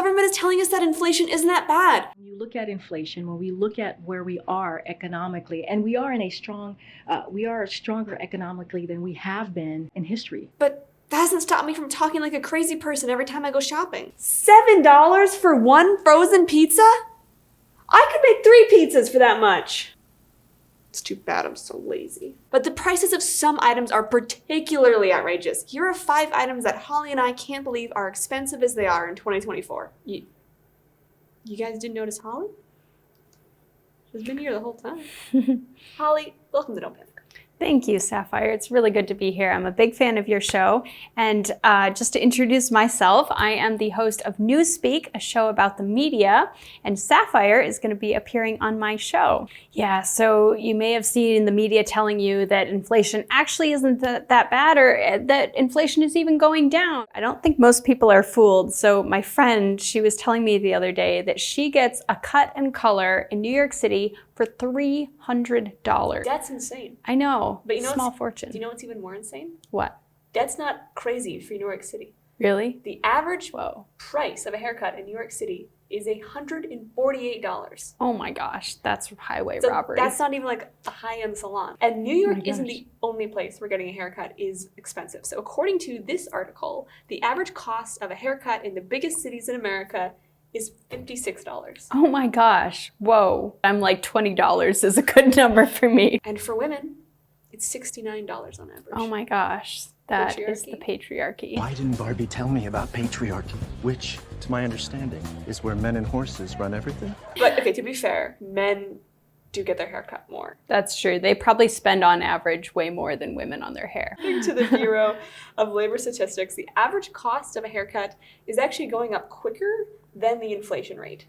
government is telling us that inflation isn't that bad. When you look at inflation, when we look at where we are economically, and we are stronger economically than we have been in history. But that hasn't stopped me from talking like a crazy person every time I go shopping. $7 for one frozen pizza? I could make 3 pizzas for that much. It's too bad I'm so lazy. But the prices of some items are particularly outrageous. Here are 5 items that Holly and I can't believe are expensive as they are in 2024. You guys didn't notice Holly? She's been here the whole time. Holly, welcome to Don't Panic. Thank you, Sapphire. It's really good to be here. I'm a big fan of your show. And just to introduce myself, I am the host of Newspeak, a show about the media, and Sapphire is going to be appearing on my show. Yeah, so you may have seen the media telling you that inflation actually isn't that bad, or that inflation is even going down. I don't think most people are fooled. So my friend, she was telling me the other day that she gets a cut and color in New York City for $300. That's insane. I know. But you know small fortune. Do you know what's even more insane? What? That's not crazy for New York City. Really? The average Whoa. price of a haircut in New York City is $148. Oh my gosh, that's highway So robbery. that's not even like a high-end salon. And New York isn't the only place where getting a haircut is expensive. So according to this article, the average cost of a haircut in the biggest cities in America is $56. Oh my gosh. Whoa. I'm like $20 is a good number for me. And for women, it's $69 on average. Oh my gosh. That is the patriarchy. Why didn't Barbie tell me about patriarchy? Which, to my understanding, is where men and horses run everything? But okay, to be fair, men do get their hair cut more. That's true. They probably spend on average way more than women on their hair. According to the Bureau of Labor Statistics, the average cost of a haircut is actually going up quicker than the inflation rate.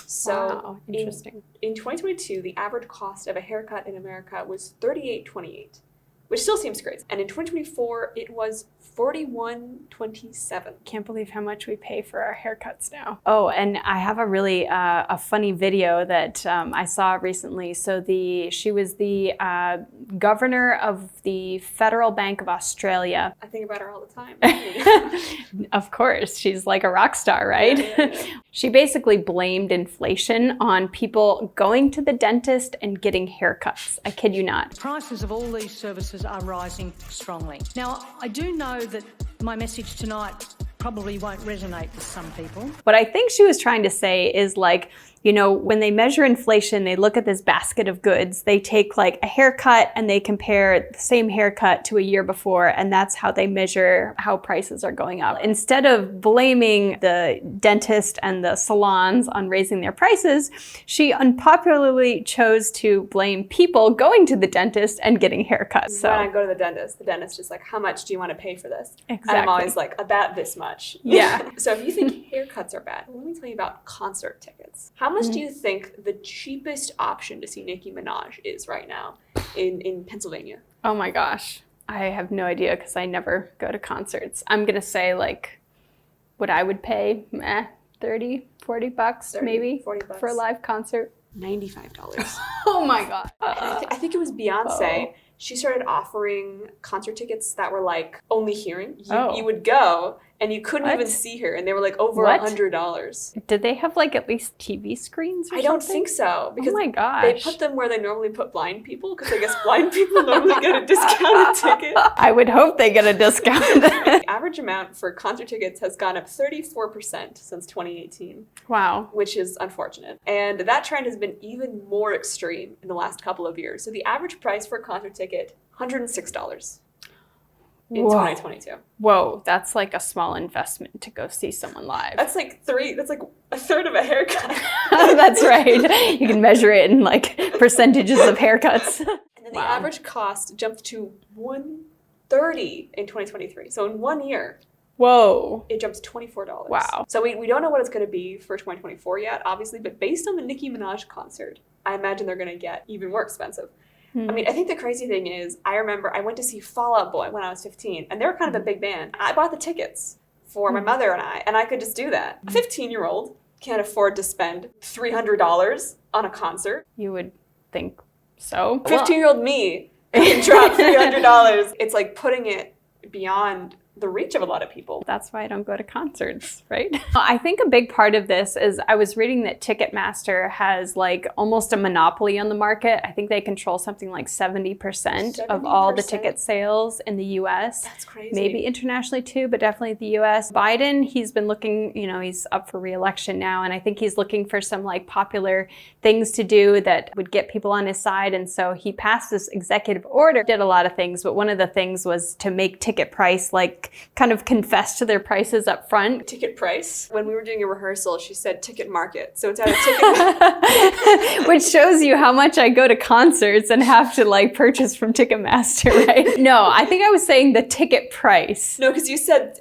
So wow, interesting. In 2022, the average cost of a haircut in America was $38.28, which still seems crazy. And in 2024, it was $41.27. Can't believe how much we pay for our haircuts now. Oh, and I have a really a funny video that I saw recently. So she was the governor of the Federal Bank of Australia. I think about her all the time. Of course, she's like a rock star, right? Yeah. She basically blamed inflation on people going to the dentist and getting haircuts. I kid you not. Prices of all these services are rising strongly. Now, I do know that my message tonight probably won't resonate with some people. What I think she was trying to say is like, you know, when they measure inflation, they look at this basket of goods. They take like a haircut and they compare the same haircut to a year before, and that's how they measure how prices are going up. Instead of blaming the dentist and the salons on raising their prices, she unpopularly chose to blame people going to the dentist and getting haircuts. So when I go to the dentist is like, how much do you want to pay for this? Exactly. And I'm always like, about this much. Yeah. So if you think haircuts are bad, let me tell you about concert tickets. How much do you think the cheapest option to see Nicki Minaj is right now in Pennsylvania? Oh my gosh. I have no idea because I never go to concerts. I'm going to say like what I would pay, $30, $40 maybe 40 bucks. for a live concert. $95. Oh my God. I think it was Beyonce. She started offering concert tickets that were like only hearing. You would go and you couldn't even see her, and they were like over $100. Did they have like at least TV screens or I don't something? think so, because oh my gosh. they put them where they normally put blind people, because I guess blind people normally get a discounted ticket. I would hope they get a discount. The average amount for concert tickets has gone up 34% since 2018. Wow. Which is unfortunate. And that trend has been even more extreme in the last couple of years. So the average price for a concert ticket, $106 in 2022. Whoa, that's like a small investment to go see someone live. That's like a third of a haircut. That's right. You can measure it in like percentages of haircuts. And then the average cost jumped to $130 in 2023. So in 1 year, whoa, it jumped to $24. Wow. So we don't know what it's going to be for 2024 yet, obviously, but based on the Nicki Minaj concert, I imagine they're going to get even more expensive. I mean, I think the crazy thing is, I remember I went to see Fall Out Boy when I was 15, and they were kind of a big band. I bought the tickets for my mother and I could just do that. A 15-year-old can't afford to spend $300 on a concert. You would think so. 15-year-old me can drop $300. It's like putting it beyond the reach of a lot of people. That's why I don't go to concerts, right? I think a big part of this is I was reading that Ticketmaster has like almost a monopoly on the market. I think they control something like 70% of all the ticket sales in the US. That's crazy. Maybe internationally too, but definitely the US. Biden, he's been looking, you know, he's up for re-election now, and I think he's looking for some like popular things to do that would get people on his side. And so he passed this executive order, did a lot of things, but one of the things was to make ticket price like kind of confess to their prices up front. Ticket price? When we were doing a rehearsal, she said ticket market. So it's either ticket which shows you how much I go to concerts and have to like purchase from Ticketmaster, right? No, I think I was saying the ticket price. No, because you said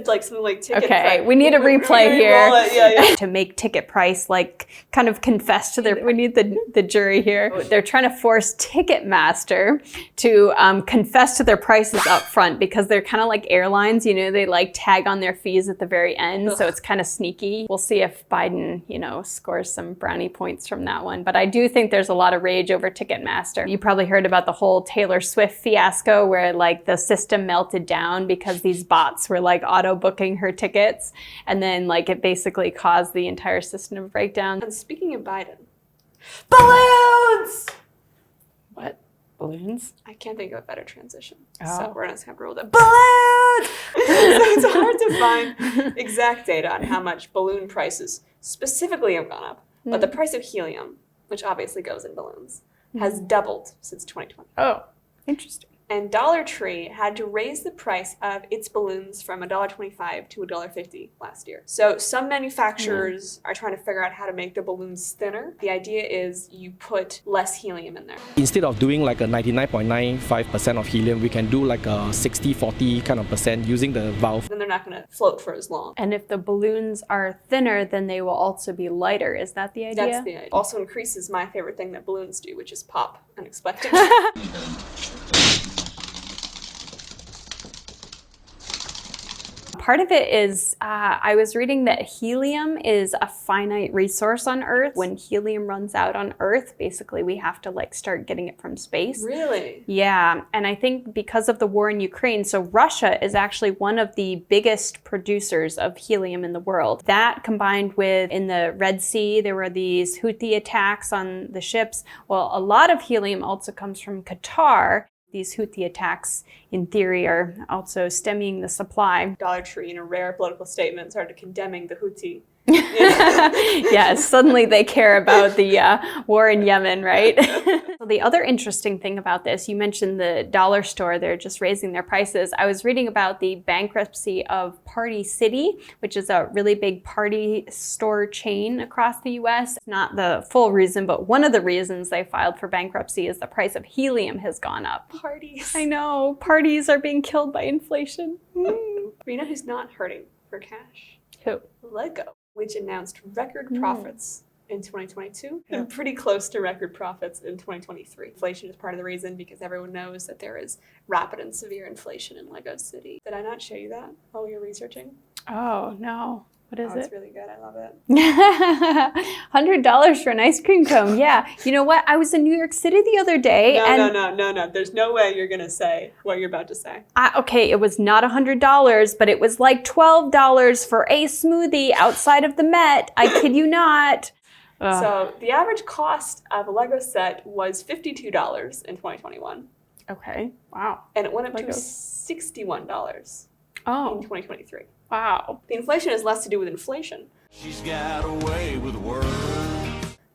like something like ticket price. Okay, we need a replay here. Yeah. To make ticket price like kind of confess to their, we need the jury here. They're trying to force Ticketmaster to confess to their prices up front because they're kind of like airlines, you know, they like tag on their fees at the very end. So it's kind of sneaky. We'll see if Biden, you know, scores some brownie points from that one. But I do think there's a lot of rage over Ticketmaster. You probably heard about the whole Taylor Swift fiasco where like the system melted down because these bots were like auto booking her tickets. And then like it basically caused the entire system to break down. And speaking of Biden, balloons! What? Balloons? I can't think of a better transition. Oh. So we're just going to roll with it. Balloons! So it's hard to find exact data on how much balloon prices specifically have gone up. But the price of helium, which obviously goes in balloons, has doubled since 2020. Oh, interesting. And Dollar Tree had to raise the price of its balloons from $1.25 to $1.50 last year. So some manufacturers are trying to figure out how to make the balloons thinner. The idea is you put less helium in there. Instead of doing like a 99.95% of helium, we can do like a 60-40 kind of percent using the valve. Then they're not going to float for as long. And if the balloons are thinner, then they will also be lighter. Is that the idea? That's the idea. Also increases my favorite thing that balloons do, which is pop unexpectedly. Part of it is, I was reading that helium is a finite resource on Earth. When helium runs out on Earth, basically we have to like start getting it from space. Really? Yeah, and I think because of the war in Ukraine, so Russia is actually one of the biggest producers of helium in the world. That combined with in the Red Sea, there were these Houthi attacks on the ships. Well, a lot of helium also comes from Qatar. These Houthi attacks, in theory, are also stemming the supply. Dollar Tree, in a rare political statement, started condemning the Houthi. Yes, suddenly they care about the war in Yemen, right? So the other interesting thing about this, you mentioned the dollar store, they're just raising their prices. I was reading about the bankruptcy of Party City, which is a really big party store chain across the US. Not the full reason, but one of the reasons they filed for bankruptcy is the price of helium has gone up. Parties. I know, parties are being killed by inflation. But you know who's not hurting for cash? Who? Lego, which announced record profits in 2022 and pretty close to record profits in 2023. Inflation is part of the reason because everyone knows that there is rapid and severe inflation in Lego City. Did I not show you that while we were researching? Oh, no. What is It's it? really good. I love it. $100 for an ice cream cone. Yeah. You know what? I was in New York City the other day. No. There's no way you're going to say what you're about to say. Okay, it was not $100, but it was like $12 for a smoothie outside of the Met. I kid you not. So the average cost of a Lego set was $52 in 2021. Okay. Wow. And it went up to Legos. $61 in Oh, 2023. wow. The inflation has less to do with inflation She's got a way with words.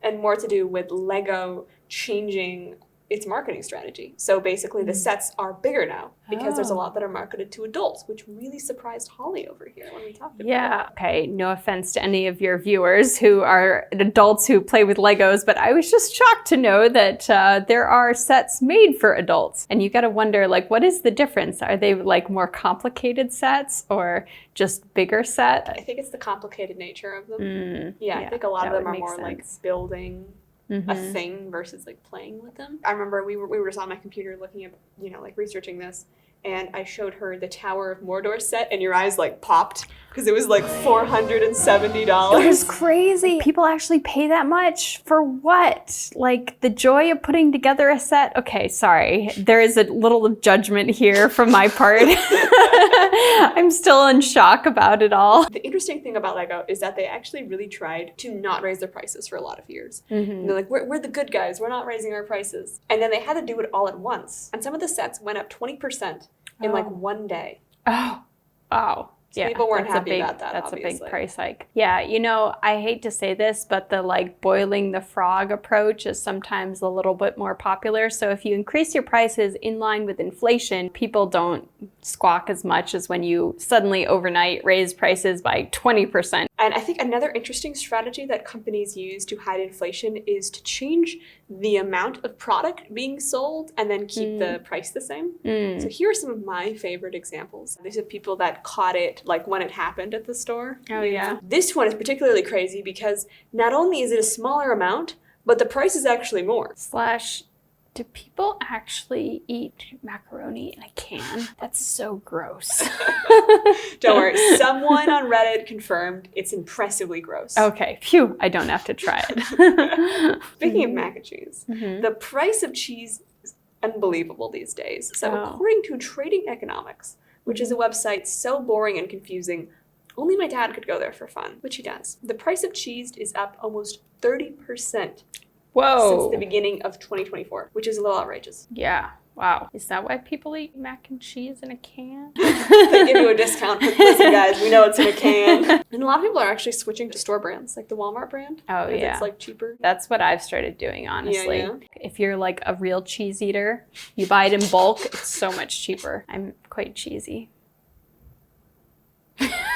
and more to do with Lego changing its marketing strategy. So basically the sets are bigger now because there's a lot that are marketed to adults, which really surprised Holly over here when we talked about it. Yeah. Okay, no offense to any of your viewers who are adults who play with Legos, but I was just shocked to know that there are sets made for adults. And you got to wonder, like, what is the difference? Are they like more complicated sets or just bigger set? I think it's the complicated nature of them. I yeah, think a lot of that them would are make more like sense. building a thing versus like playing with them. I remember we were just on my computer looking at, like researching this, and I showed her the Tower of Mordor set, and your eyes like popped because it was like $470. It was crazy. People actually pay that much for what? Like the joy of putting together a set? Okay, sorry. There is a little judgment here from my part. I'm still in shock about it all. The interesting thing about Lego is that they actually really tried to not raise their prices for a lot of years. And they're like, we're the good guys. We're not raising our prices. And then they had to do it all at once. And some of the sets went up 20% in like one day. Oh, wow. So people weren't happy about that, That's obviously. a big price hike. Yeah, you know, I hate to say this, but the like boiling the frog approach is sometimes a little bit more popular. So if you increase your prices in line with inflation, people don't squawk as much as when you suddenly overnight raise prices by 20%. And I think another interesting strategy that companies use to hide inflation is to change the amount of product being sold and then keep the price the same. So here are some of my favorite examples. These are people that caught it like when it happened at the store. Oh, yeah. This one is particularly crazy because not only is it a smaller amount, but the price is actually more. Slash, do people actually eat macaroni in a can? That's so gross. Don't worry, someone on Reddit confirmed it's impressively gross. Okay, phew, I don't have to try it. Speaking of mac and cheese, the price of cheese is unbelievable these days. So Oh. according to Trading Economics, which is a website so boring and confusing, only my dad could go there for fun, which he does. The price of cheese is up almost 30% Whoa. since the beginning of 2024, which is a little outrageous. Yeah, wow. Is that why people eat mac and cheese in a can? They give you a discount. Listen, guys, we know it's in a can. And a lot of people are actually switching to store brands, like the Walmart brand. Oh, because yeah. It's like cheaper. That's what I've started doing, honestly. Yeah. If you're like a real cheese eater, you buy it in bulk, it's so much cheaper. I'm quite cheesy.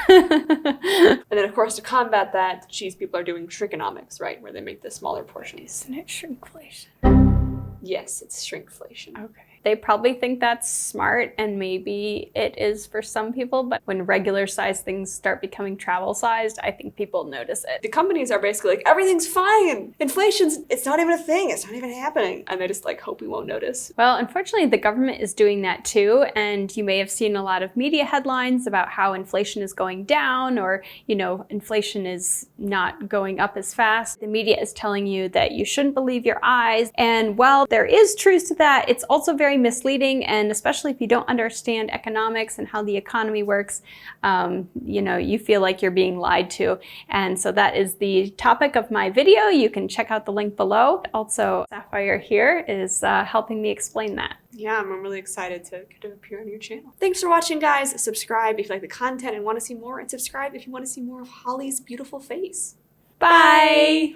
And then, of course, to combat that, cheese people are doing shrinkonomics, right? Where they make the smaller portions. Isn't it shrinkflation? Yes, it's shrinkflation. Okay. They probably think that's smart, and maybe it is for some people, but when regular sized things start becoming travel sized, I think people notice it. The companies are basically like, everything's fine. Inflation's, it's not even a thing. It's not even happening. And they just like hope we won't notice. Well, unfortunately, the government is doing that too, and you may have seen a lot of media headlines about how inflation is going down, or, you know, inflation is not going up as fast. The media is telling you that you shouldn't believe your eyes, and while there is truth to that, it's also very misleading, and especially if you don't understand economics and how the economy works, you know, you feel like you're being lied to. And so that is the topic of my video. You can check out the link below. Also, Sapphire here is helping me explain that. Yeah, I'm really excited to get to appear on your channel. Thanks for watching, guys. Subscribe if you like the content and want to see more, and subscribe if you want to see more of Holly's beautiful face. Bye!